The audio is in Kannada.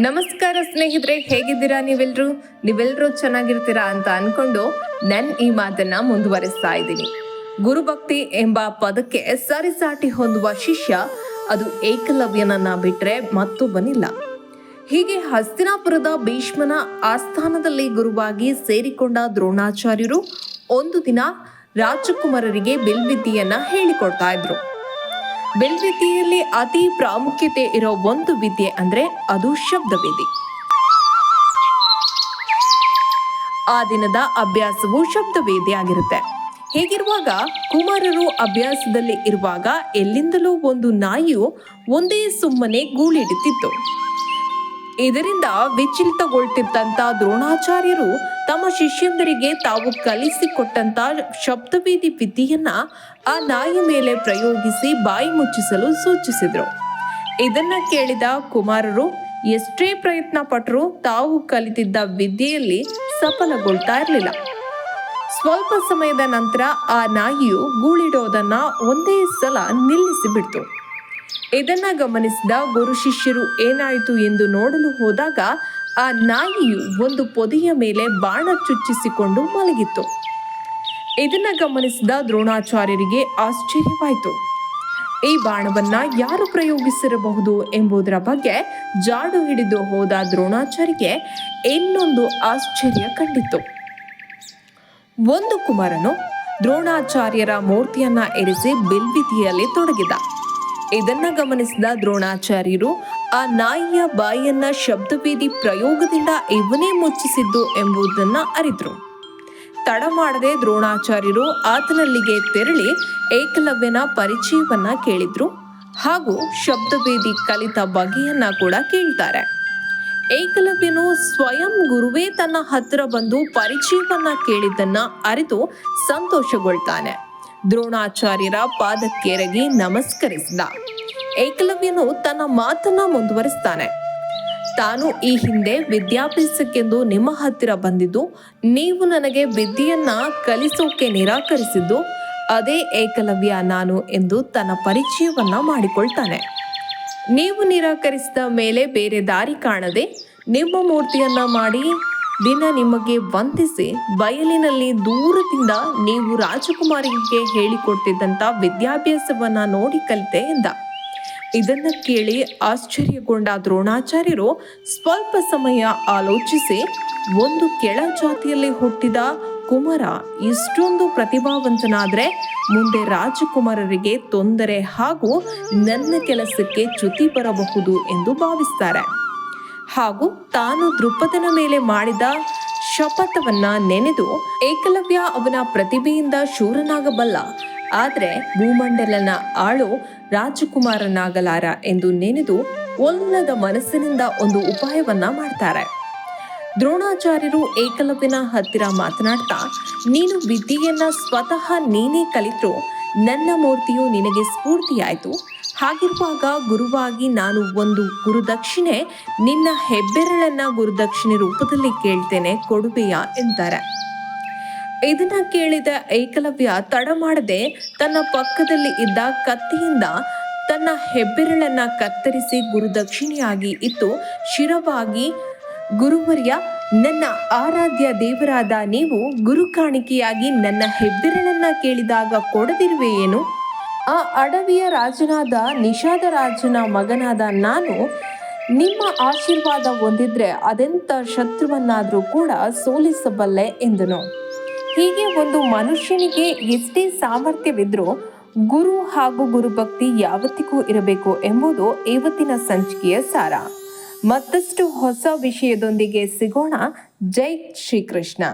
ನಮಸ್ಕಾರ ಸ್ನೇಹಿತರೆ, ಹೇಗಿದ್ದೀರಾ? ನೀವೆಲ್ಲರೂ ಚೆನ್ನಾಗಿರ್ತೀರಾ ಅಂತ ಅನ್ಕೊಂಡು ಈ ಮಾತನ್ನ ಮುಂದುವರಿಸ್ತಾ ಇದ್ದೀನಿ. ಗುರುಭಕ್ತಿ ಎಂಬ ಪದಕ್ಕೆ ಸರಿಸಾಟಿ ಹೊಂದುವ ಶಿಷ್ಯ ಅದು ಏಕಲವ್ಯನನ್ನ ಬಿಟ್ರೆ ಮತ್ತೊಬ್ಬನಿಲ್ಲ. ಹೀಗೆ ಹಸ್ತಿನಾಪುರದ ಭೀಷ್ಮನ ಆಸ್ಥಾನದಲ್ಲಿ ಗುರುವಾಗಿ ಸೇರಿಕೊಂಡ ದ್ರೋಣಾಚಾರ್ಯರು ಒಂದು ದಿನ ರಾಜಕುಮಾರರಿಗೆ ಬಿಲ್ವಿದ್ಯೆಯನ್ನ ಹೇಳಿಕೊಡ್ತಾ ಇದ್ರು. ಬಿಲ್ವಿದ್ಯೆಯಲ್ಲಿ ಅತಿ ಪ್ರಾಮುಖ್ಯತೆ ಇರೋ ಒಂದು ವಿದ್ಯೆ ಅಂದ್ರೆ ಅದು ಶಬ್ದವೇದಿ. ಆ ದಿನದ ಅಭ್ಯಾಸವು ಶಬ್ದವೇದಿ ಆಗಿರುತ್ತೆ. ಹೀಗಿರುವಾಗ ಕುಮಾರರು ಅಭ್ಯಾಸದಲ್ಲಿ ಇರುವಾಗ ಎಲ್ಲಿಂದಲೂ ಒಂದು ನಾಯಿಯು ಒಂದೇ ಸುಮ್ಮನೆ ಗೂಳಿಡುತ್ತಿತ್ತು. ಇದರಿಂದ ವಿಚಲಿತಗೊಳ್ತಿದ್ದಂತ ದ್ರೋಣಾಚಾರ್ಯರು ತಮ್ಮ ಶಿಷ್ಯಂದರಿಗೆ ತಾವು ಕಲಿಸಿಕೊಟ್ಟಂತ ಶಬ್ದವೇದಿ ವಿದ್ಯೆಯನ್ನ ಆ ನಾಯಿ ಮೇಲೆ ಪ್ರಯೋಗಿಸಿ ಬಾಯಿ ಮುಚ್ಚಿಸಲು ಸೂಚಿಸಿದ್ರು. ಇದನ್ನ ಕೇಳಿದ ಕುಮಾರರು ಎಷ್ಟೇ ಪ್ರಯತ್ನ ಪಟ್ಟರೂ ತಾವು ಕಲಿತಿದ್ದ ವಿದ್ಯೆಯಲ್ಲಿ ಸಫಲಗೊಳ್ತಾ ಇರಲಿಲ್ಲ. ಸ್ವಲ್ಪ ಸಮಯದ ನಂತರ ಆ ನಾಯಿಯು ಗೂಳಿಡೋದನ್ನ ಒಂದೇ ಸಲ ನಿಲ್ಲಿಸಿ ಬಿಡ್ತು. ಇದನ್ನ ಗಮನಿಸಿದ ಗುರು ಶಿಷ್ಯರು ಏನಾಯಿತು ಎಂದು ನೋಡಲು ಹೋದಾಗ ಆ ನಾಯಿಯು ಒಂದು ಪೊದೆಯ ಮೇಲೆ ಬಾಣ ಚುಚ್ಚಿಸಿಕೊಂಡು ಮಲಗಿತ್ತು. ಇದನ್ನ ಗಮನಿಸಿದ ದ್ರೋಣಾಚಾರ್ಯರಿಗೆ ಆಶ್ಚರ್ಯವಾಯಿತು. ಈ ಬಾಣವನ್ನ ಯಾರು ಪ್ರಯೋಗಿಸಿರಬಹುದು ಎಂಬುದರ ಬಗ್ಗೆ ಜಾಡು ಹಿಡಿದು ಹೋದ ದ್ರೋಣಾಚಾರ್ಯರಿಗೆ ಇನ್ನೊಂದು ಆಶ್ಚರ್ಯ ಕಂಡಿತು. ಒಂದು ಕುಮಾರನು ದ್ರೋಣಾಚಾರ್ಯರ ಮೂರ್ತಿಯನ್ನ ಇರಿಸಿ ಬಿಲ್ವಿದ್ಯೆಯಲ್ಲಿ ತೊಡಗಿದ. ಇದನ್ನ ಗಮನಿಸಿದ ದ್ರೋಣಾಚಾರ್ಯರು ಆ ನಾಯಿಯ ಬಾಯಿಯನ್ನ ಶಬ್ದವೇದಿ ಪ್ರಯೋಗದಿಂದ ಇವನೇ ಮುಚ್ಚಿಸಿದ್ದು ಎಂಬುದನ್ನ ಅರಿತರು. ತಡ ಮಾಡದೆ ದ್ರೋಣಾಚಾರ್ಯರು ಆತನಲ್ಲಿಗೆ ತೆರಳಿ ಏಕಲವ್ಯನ ಪರಿಚಯವನ್ನ ಕೇಳಿದ್ರು ಹಾಗೂ ಶಬ್ದವೇದಿ ಕಲಿತ ಬಗೆಯನ್ನ ಕೂಡ ಕೇಳ್ತಾರೆ. ಏಕಲವ್ಯನು ಸ್ವಯಂ ಗುರುವೇ ತನ್ನ ಹತ್ತಿರ ಬಂದು ಪರಿಚಯವನ್ನ ಕೇಳಿದ್ದನ್ನ ಅರಿತು ಸಂತೋಷಗೊಳ್ತಾನೆ. ದ್ರೋಣಾಚಾರ್ಯರ ಪಾದಕ್ಕೆರಗಿ ನಮಸ್ಕರಿಸಿದ. ಏಕಲವ್ಯನು ತನ್ನ ಮಾತನ್ನ ಮುಂದುವರಿಸ್ತಾನೆ. ತಾನು ಈ ಹಿಂದೆ ವಿದ್ಯಾಭ್ಯಾಸಕ್ಕೆಂದು ನಿಮ್ಮ ಹತ್ತಿರ ಬಂದಿದ್ದು, ನೀವು ನನಗೆ ವಿದ್ಯೆಯನ್ನ ಕಲಿಸೋಕೆ ನಿರಾಕರಿಸಿದ್ದು ಅದೇ ಏಕಲವ್ಯ ನಾನು ಎಂದು ತನ್ನ ಪರಿಚಯವನ್ನ ಮಾಡಿಕೊಳ್ತಾನೆ. ನೀವು ನಿರಾಕರಿಸಿದ ಮೇಲೆ ಬೇರೆ ದಾರಿ ಕಾಣದೆ ನಿಮ್ಮ ಮೂರ್ತಿಯನ್ನ ಮಾಡಿ ದಿನ ನಿಮಗೆ ವಂದಿಸಿ ಬಯಲಿನಲ್ಲಿ ದೂರದಿಂದ ನೀವು ರಾಜಕುಮಾರಿಗೆ ಹೇಳಿಕೊಡ್ತಿದ್ದಂತ ವಿದ್ಯಾಭ್ಯಾಸವನ್ನ ನೋಡಿ ಕಲಿತೆ ಎಂದ. ಇದನ್ನ ಕೇಳಿ ಆಶ್ಚರ್ಯಗೊಂಡ ದ್ರೋಣಾಚಾರ್ಯರು ಸ್ವಲ್ಪ ಸಮಯ ಆಲೋಚಿಸಿ, ಒಂದು ಕೆಳ ಜಾತಿಯಲ್ಲಿ ಹುಟ್ಟಿದ ಕುಮಾರ ಇಷ್ಟೊಂದು ಪ್ರತಿಭಾವಂತನಾದ್ರೆ ಮುಂದೆ ರಾಜಕುಮಾರರಿಗೆ ತೊಂದರೆ ಹಾಗೂ ನನ್ನ ಕೆಲಸಕ್ಕೆ ಚ್ಯುತಿ ಬರಬಹುದು ಎಂದು ಭಾವಿಸ್ತಾರೆ. ಹಾಗೂ ತಾನು ದೃಪದನ ಮೇಲೆ ಮಾಡಿದ ಶಪಥವನ್ನ ನೆನೆದು ಏಕಲವ್ಯ ಅವನ ಪ್ರತಿಭೆಯಿಂದ ಶೂರನಾಗಬಲ್ಲ, ಆದ್ರೆ ಭೂಮಂಡಲನ ಆಳು ರಾಜಕುಮಾರನಾಗಲಾರ ಎಂದು ನೆನೆದು ಒಲ್ಲದ ಮನಸ್ಸಿನಿಂದ ಒಂದು ಉಪಾಯವನ್ನ ಮಾಡ್ತಾರೆ. ದ್ರೋಣಾಚಾರ್ಯರು ಏಕಲವ್ಯನ ಹತ್ತಿರ ಮಾತನಾಡ್ತಾ, ನೀನು ವಿದ್ಯೆಯನ್ನ ಸ್ವತಃ ನೀನೇ ಕಲಿತರು ನನ್ನ ಮೂರ್ತಿಯು ನಿನಗೆ ಸ್ಫೂರ್ತಿಯಾಯಿತು. ಹಾಗಿರುವಾಗ ಗುರುವಾಗಿ ನಾನು ಒಂದು ಗುರುದಕ್ಷಿಣೆ, ನಿನ್ನ ಹೆಬ್ಬೆರಳನ್ನ ಗುರುದಕ್ಷಿಣೆ ರೂಪದಲ್ಲಿ ಕೇಳ್ತೇನೆ, ಕೊಡುವೆಯಾ ಎಂತಾರೆ. ಇದನ್ನ ಕೇಳಿದ ಏಕಲವ್ಯ ತಡ ಮಾಡದೆ ತನ್ನ ಪಕ್ಕದಲ್ಲಿ ಇದ್ದ ಕತ್ತಿಯಿಂದ ತನ್ನ ಹೆಬ್ಬೆರಳನ್ನ ಕತ್ತರಿಸಿ ಗುರುದಕ್ಷಿಣೆಯಾಗಿ ಇತ್ತು ಶಿರವಾಗಿ, ಗುರುವರ್ಯ, ನನ್ನ ಆರಾಧ್ಯ ದೇವರಾದ ನೀವು ಗುರು ಕಾಣಿಕೆಯಾಗಿ ನನ್ನ ಹೆಬ್ಬೆರಳನ್ನ ಕೇಳಿದಾಗ ಕೊಡದಿರುವೆಯೇನು? ಆ ಅಡವಿಯ ರಾಜನಾದ ನಿಷಾದ ರಾಜನ ಮಗನಾದ ನಾನು ನಿಮ್ಮ ಆಶೀರ್ವಾದ ಹೊಂದಿದ್ರೆ ಅದೆಂಥ ಶತ್ರುವನ್ನಾದರೂ ಕೂಡ ಸೋಲಿಸಬಲ್ಲೆ ಎಂದನು. ಹೀಗೆ ಒಂದು ಮನುಷ್ಯನಿಗೆ ಎಷ್ಟೇ ಸಾಮರ್ಥ್ಯವಿದ್ರೂ ಗುರು ಹಾಗೂ ಗುರುಭಕ್ತಿ ಯಾವತ್ತಿಗೂ ಇರಬೇಕು ಎಂಬುದು ಇವತ್ತಿನ ಸಂಚಿಕೆಯ ಸಾರ. ಮತ್ತಷ್ಟು ಹೊಸ ವಿಷಯದೊಂದಿಗೆ ಸಿಗೋಣ. ಜೈ ಶ್ರೀಕೃಷ್ಣ.